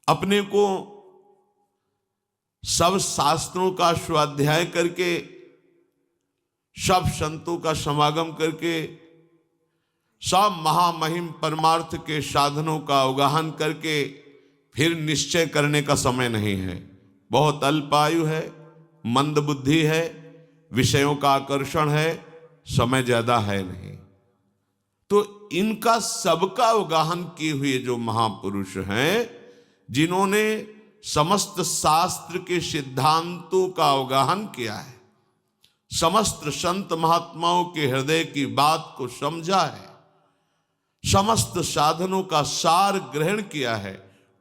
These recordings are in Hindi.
अपने को सब शास्त्रों का स्वाध्याय करके, सब संतों का समागम करके, सब महामहिम परमार्थ के साधनों का अवगाहन करके फिर निश्चय करने का समय नहीं है। बहुत अल्पायु है, मंद बुद्धि है, विषयों का आकर्षण है, समय ज्यादा है नहीं। तो इनका सबका अवगाहन किए हुए जो महापुरुष हैं, जिन्होंने समस्त शास्त्र के सिद्धांतों का अवगाहन किया है, समस्त संत महात्माओं के हृदय की बात को समझा है, समस्त साधनों का सार ग्रहण किया है,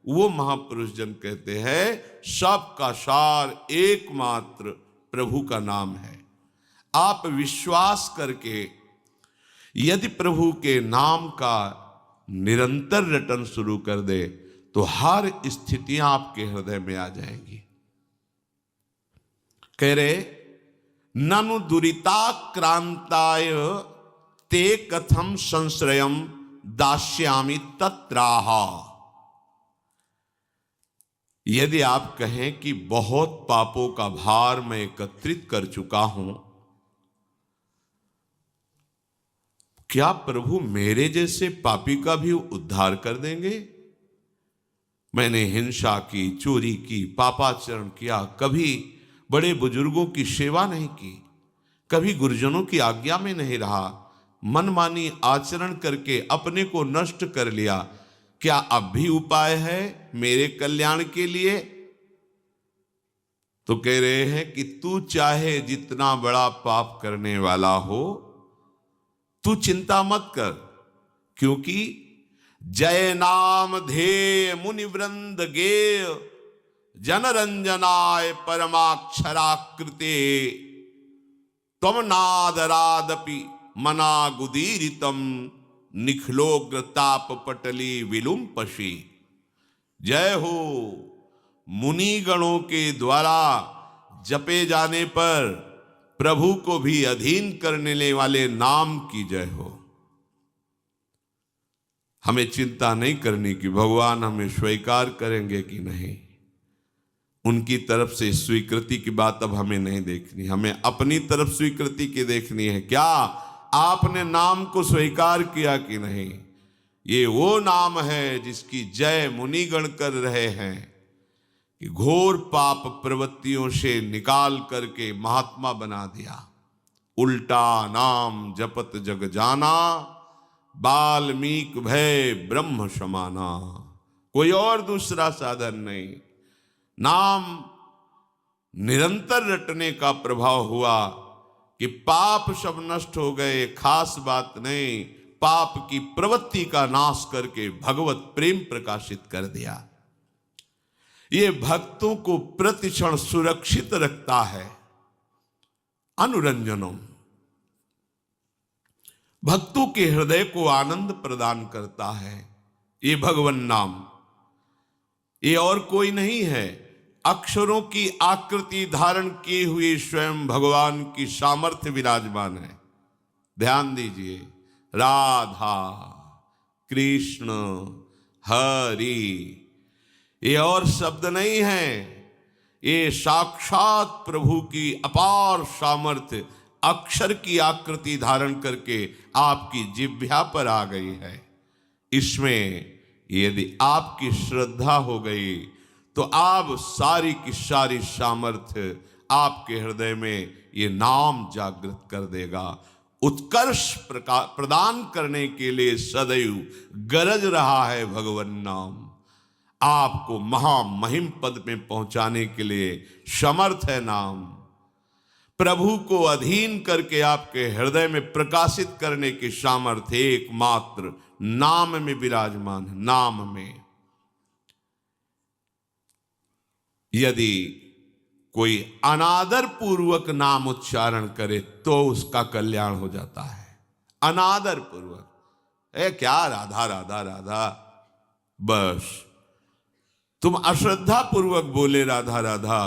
वो महापुरुष जन कहते हैं सबका सार एकमात्र प्रभु का नाम है। आप विश्वास करके यदि प्रभु के नाम का निरंतर रटन शुरू कर दे तो हर स्थितियां आपके हृदय में आ जाएंगी। कह रहे ननु दुरिताक्रांताय ते कथम संश्रयम दास्यामि तत्राहा। यदि आप कहें कि बहुत पापों का भार मैं एकत्रित कर चुका हूं, क्या प्रभु मेरे जैसे पापी का भी उद्धार कर देंगे? मैंने हिंसा की, चोरी की, पापाचरण किया, कभी बड़े बुजुर्गों की सेवा नहीं की, कभी गुरुजनों की आज्ञा में नहीं रहा, मनमानी आचरण करके अपने को नष्ट कर लिया, क्या अब भी उपाय है मेरे कल्याण के लिए? तो कह रहे हैं कि तू चाहे जितना बड़ा पाप करने वाला हो, तू चिंता मत कर, क्योंकि जय नाम धेय मुनि वृंद गेय जनरंजनाय परमाक्षराकृते त्वम नादरादपि मनागुदीरितम निखिलोग्र ताप पटली विलुम्पशी। जय हो, मुनिगणों के द्वारा जपे जाने पर प्रभु को भी अधीन करने वाले नाम की जय हो। हमें चिंता नहीं करनी कि भगवान हमें स्वीकार करेंगे कि नहीं, उनकी तरफ से स्वीकृति की बात अब हमें नहीं देखनी, हमें अपनी तरफ स्वीकृति की देखनी है। क्या आपने नाम को स्वीकार किया कि नहीं? ये वो नाम है जिसकी जय मुनिगण कर रहे हैं कि घोर पाप प्रवृत्तियों से निकाल करके महात्मा बना दिया। उल्टा नाम जपत जग जाना, वाल्मीकि भय ब्रह्म समाना। कोई और दूसरा साधन नहीं, नाम निरंतर रटने का प्रभाव हुआ कि पाप सब नष्ट हो गए। खास बात नहीं, पाप की प्रवृत्ति का नाश करके भगवत प्रेम प्रकाशित कर दिया। ये भक्तों को प्रतिक्षण सुरक्षित रखता है। अनुरंजनम, भक्तों के हृदय को आनंद प्रदान करता है ये भगवन नाम। ये और कोई नहीं है, अक्षरों की आकृति धारण किए हुए स्वयं भगवान की सामर्थ्य विराजमान है। ध्यान दीजिए, राधा कृष्ण हरि, ये और शब्द नहीं है, ये साक्षात प्रभु की अपार सामर्थ्य अक्षर की आकृति धारण करके आपकी जिह्वा पर आ गई है। इसमें यदि आपकी श्रद्धा हो गई तो आप सारी की सारी सामर्थ्य आपके हृदय में ये नाम जागृत कर देगा। उत्कर्ष प्रदान करने के लिए सदैव गरज रहा है भगवन नाम। आपको महामहिम पद में पहुंचाने के लिए समर्थ है नाम। प्रभु को अधीन करके आपके हृदय में प्रकाशित करने की सामर्थ्य एकमात्र नाम में विराजमान है। नाम में यदि कोई अनादर पूर्वक नाम उच्चारण करे तो उसका कल्याण हो जाता है। अनादर पूर्वक, क्या राधा राधा राधा, बस तुम अश्रद्धा पूर्वक बोले राधा राधा,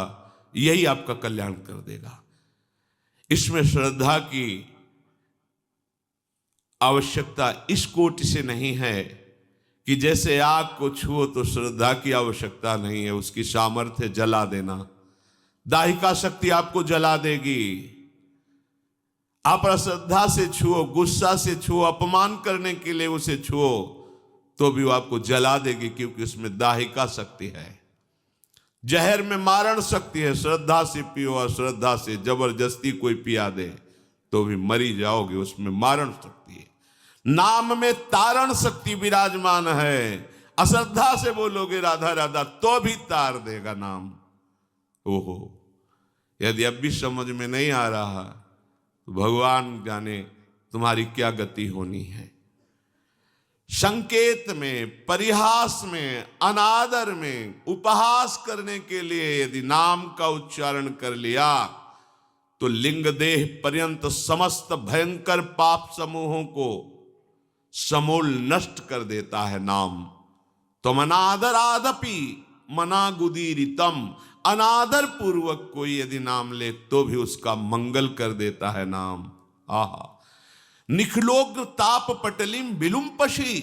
यही आपका कल्याण कर देगा। इसमें श्रद्धा की आवश्यकता इस कोटि से नहीं है कि जैसे आग को छुओ तो श्रद्धा की आवश्यकता नहीं है, उसकी सामर्थ्य जला देना। दाहिका शक्ति आपको जला देगी। आप अश्रद्धा से छुओ, गुस्सा से छुओ, अपमान करने के लिए उसे छुओ तो भी वो आपको जला देगी, क्योंकि उसमें दाहिका शक्ति है। जहर में मारण शक्ति है। श्रद्धा से पियो, अश्रद्धा से जबरदस्ती कोई पिया दे तो भी मरी जाओगे, उसमें मारण शक्ति है। नाम में तारण शक्ति विराजमान है। अश्रद्धा से बोलोगे राधा राधा तो भी तार देगा नाम। ओहो, यदि अब भी समझ में नहीं आ रहा तो भगवान जाने तुम्हारी क्या गति होनी है। संकेत में, परिहास में, अनादर में, उपहास करने के लिए यदि नाम का उच्चारण कर लिया तो लिंग देह पर्यंत समस्त भयंकर पाप समूहों को समूल नष्ट कर देता है नाम। तो अनादर आदपि मना गुदीरितम, अनादर पूर्वक कोई यदि नाम ले तो भी उसका मंगल कर देता है नाम। आहा, निखलोक ताप पटलिम विलुम्पशी,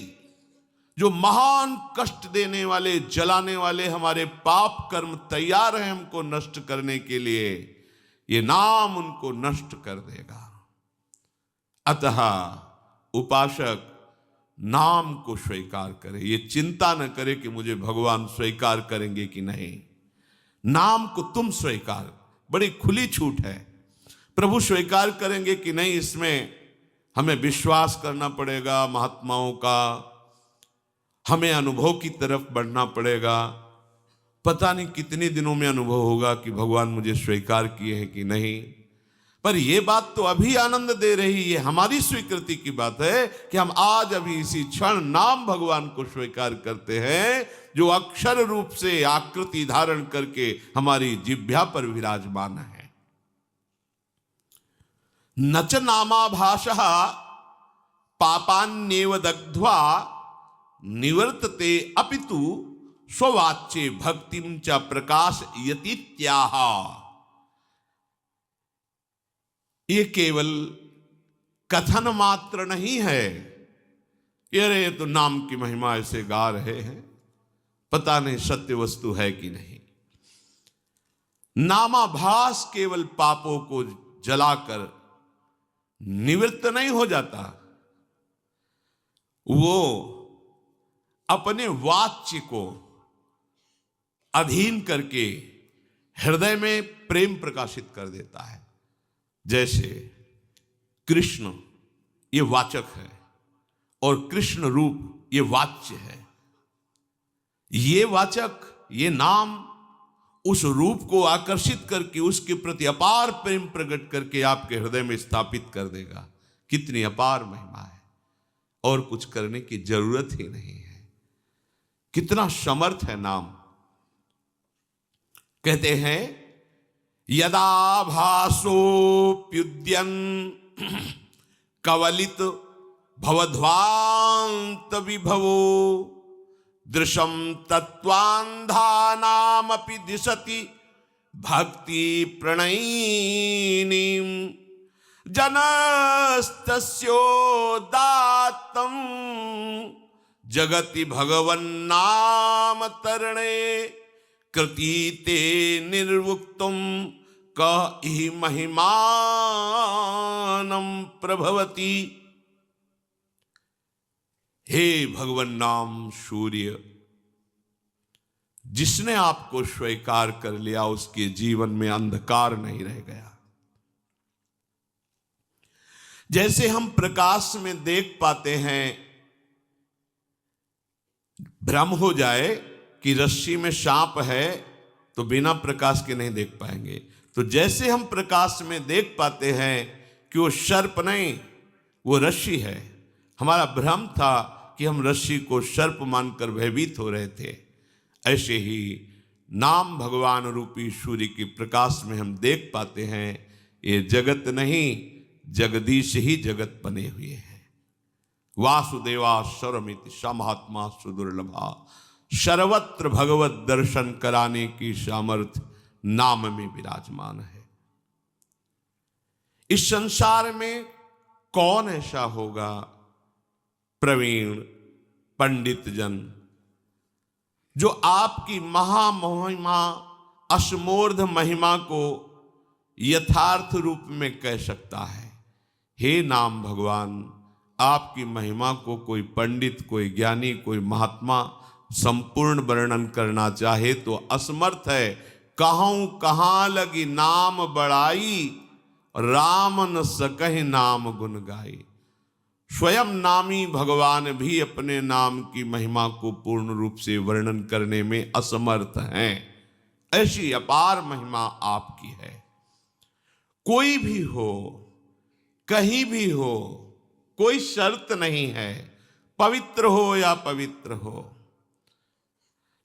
जो महान कष्ट देने वाले, जलाने वाले हमारे पाप कर्म तैयार हैं हमको नष्ट करने के लिए, ये नाम उनको नष्ट कर देगा। अतः उपासक नाम को स्वीकार करे, ये चिंता न करे कि मुझे भगवान स्वीकार करेंगे कि नहीं। नाम को तुम स्वीकार, बड़ी खुली छूट है। प्रभु स्वीकार करेंगे कि नहीं, इसमें हमें विश्वास करना पड़ेगा महात्माओं का, हमें अनुभव की तरफ बढ़ना पड़ेगा। पता नहीं कितने दिनों में अनुभव होगा कि भगवान मुझे स्वीकार किए हैं कि नहीं। पर यह बात तो अभी आनंद दे रही है, हमारी स्वीकृति की बात है कि हम आज अभी इसी क्षण नाम भगवान को स्वीकार करते हैं, जो अक्षर रूप से आकृति धारण करके हमारी जिह्वा पर विराजमान है। नच नामाभासः पापान्येव दग्ध्वा निवर्तते अपितु स्ववाच्ये भक्तिं च प्रकाशयतीत्याह। ये केवल कथन मात्र नहीं है कि अरे ये तो नाम की महिमा ऐसे गा रहे हैं, पता नहीं सत्य वस्तु है कि नहीं। नामाभास केवल पापों को जलाकर निवृत्त नहीं हो जाता, वो अपने वाच्य को अधीन करके हृदय में प्रेम प्रकाशित कर देता है। जैसे कृष्ण ये वाचक है और कृष्ण रूप ये वाच्य है। ये वाचक, ये नाम उस रूप को आकर्षित करके उसके प्रति अपार प्रेम प्रकट करके आपके हृदय में स्थापित कर देगा। कितनी अपार महिमा है, और कुछ करने की जरूरत ही नहीं है। कितना समर्थ है नाम। कहते हैं यदा भासोप्युद्यन् कवलित भवध्वांत विभवो दृशम तत्वान्धानामपि दिशति भक्ति प्रणयिनीं जनस्तस्योदात्तं जगति भगवन्नाम तरणे कृतीते निर्वुक्तुम कहि महिमानं प्रभवति। हे भगवन नाम सूर्य, जिसने आपको स्वीकार कर लिया उसके जीवन में अंधकार नहीं रह गया। जैसे हम प्रकाश में देख पाते हैं, भ्रम हो जाए कि रस्सी में सांप है तो बिना प्रकाश के नहीं देख पाएंगे, तो जैसे हम प्रकाश में देख पाते हैं कि वो सर्प नहीं, वो रस्सी है। हमारा भ्रम था कि हम रस्सी को सर्प मानकर भयभीत हो रहे थे। ऐसे ही नाम भगवान रूपी सूर्य के प्रकाश में हम देख पाते हैं ये जगत नहीं, जगदीश ही जगत बने हुए हैं। वासुदेवा स्वरमिति समहात्मा सुदुर्लभा, सर्वत्र भगवत दर्शन कराने की सामर्थ्य नाम में विराजमान है। इस संसार में कौन ऐसा होगा प्रवीण पंडित जन, जो आपकी महामहिमा अश्मोर्ध महिमा को यथार्थ रूप में कह सकता है। हे नाम भगवान, आपकी महिमा को कोई पंडित, कोई ज्ञानी, कोई महात्मा संपूर्ण वर्णन करना चाहे तो असमर्थ है। कहूं कहां लगी नाम बड़ाई, राम न सकहि नाम गुण गाई। स्वयं नामी भगवान भी अपने नाम की महिमा को पूर्ण रूप से वर्णन करने में असमर्थ हैं। ऐसी अपार महिमा आपकी है। कोई भी हो, कहीं भी हो, कोई शर्त नहीं है, पवित्र हो या पवित्र हो,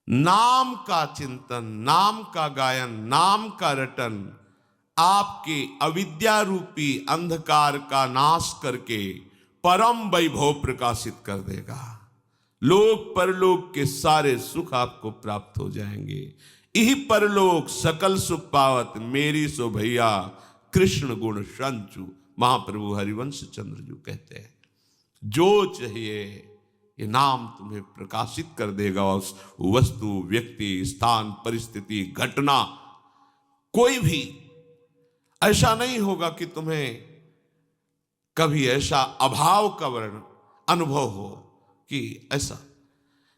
नाम का चिंतन, नाम का गायन, नाम का रटन आपके अविद्या रूपी अंधकार का नाश करके परम वैभव प्रकाशित कर देगा। लोक परलोक के सारे सुख आपको प्राप्त हो जाएंगे। यही परलोक सकल सुख पावत, मेरी सो भैया कृष्ण गुण संचु, महाप्रभु हरिवंश चंद्र जी कहते हैं। जो चाहिए ये नाम तुम्हें प्रकाशित कर देगा। उस वस्तु, व्यक्ति, स्थान, परिस्थिति, घटना, कोई भी ऐसा नहीं होगा कि तुम्हें कभी ऐसा अभाव का वर्ण अनुभव हो कि ऐसा।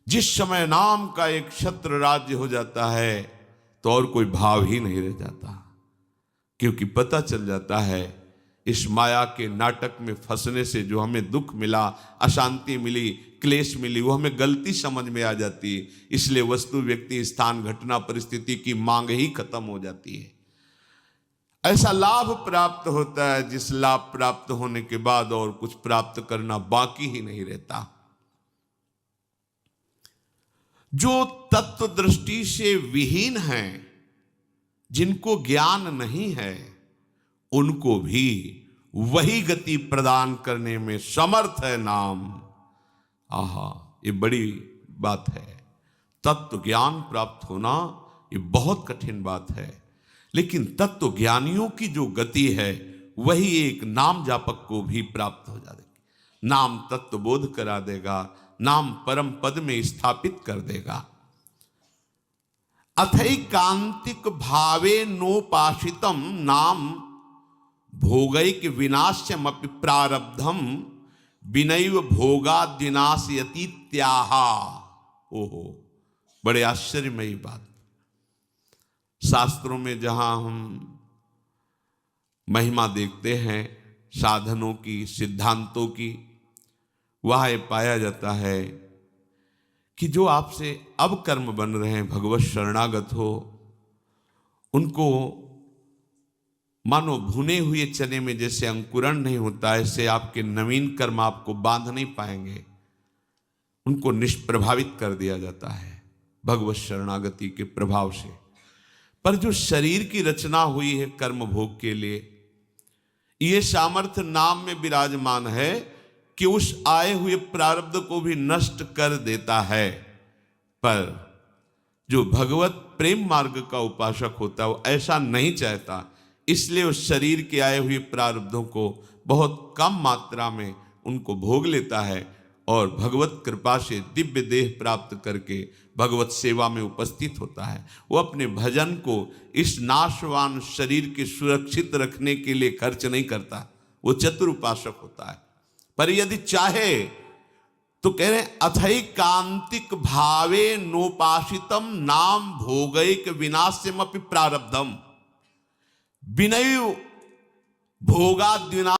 जिस समय नाम का एक छत्र राज्य हो जाता है तो और कोई भाव ही नहीं रह जाता, क्योंकि पता चल जाता है इस माया के नाटक में फंसने से जो हमें दुख मिला, अशांति मिली, क्लेश मिली, वो हमें गलती समझ में आ जाती है। इसलिए वस्तु, व्यक्ति, स्थान, घटना, परिस्थिति की मांग ही खत्म हो जाती है। ऐसा लाभ प्राप्त होता है जिस लाभ प्राप्त होने के बाद और कुछ प्राप्त करना बाकी ही नहीं रहता। जो तत्व दृष्टि से विहीन हैं, जिनको ज्ञान नहीं है, उनको भी वही गति प्रदान करने में समर्थ है नाम। आहा, ये बड़ी बात है। तत्व ज्ञान प्राप्त होना ये बहुत कठिन बात है, लेकिन तत्व ज्ञानियों की जो गति है वही एक नाम जापक को भी प्राप्त हो जाएगी। नाम तत्व बोध करा देगा, नाम परम पद में स्थापित कर देगा। अथैकांतिक भावे नोपाशितम नाम भोगैक विनाश्यमपि प्रारब्धम विनैव भोगाद्विनाशयति त्याहा। ओहो, बड़े आश्चर्यमयी बात। शास्त्रों में जहां हम महिमा देखते हैं साधनों की, सिद्धांतों की, वहां ये पाया जाता है कि जो आपसे अब कर्म बन रहे हैं, भगवत शरणागत हो, उनको मानो भुने हुए चने में जैसे अंकुरण नहीं होता, ऐसे आपके नवीन कर्म आपको बांध नहीं पाएंगे। उनको निष्प्रभावित कर दिया जाता है भगवत शरणागति के प्रभाव से। पर जो शरीर की रचना हुई है कर्म भोग के लिए, ये सामर्थ्य नाम में विराजमान है कि उस आए हुए प्रारब्ध को भी नष्ट कर देता है। पर जो भगवत प्रेम मार्ग का उपासक होता है वो ऐसा नहीं चाहता, इसलिए उस शरीर के आए हुए प्रारब्धों को बहुत कम मात्रा में उनको भोग लेता है और भगवत कृपा से दिव्य देह प्राप्त करके भगवत सेवा में उपस्थित होता है। वो अपने भजन को इस नाशवान शरीर के सुरक्षित रखने के लिए खर्च नहीं करता, वो चतुर उपासक होता है। पर यदि चाहे तो कह रहे अथैकांतिक भावे नोपाशितम नाम भोगैक विनाश्यमपि प्रारब्धम विनैव भोगाद्विना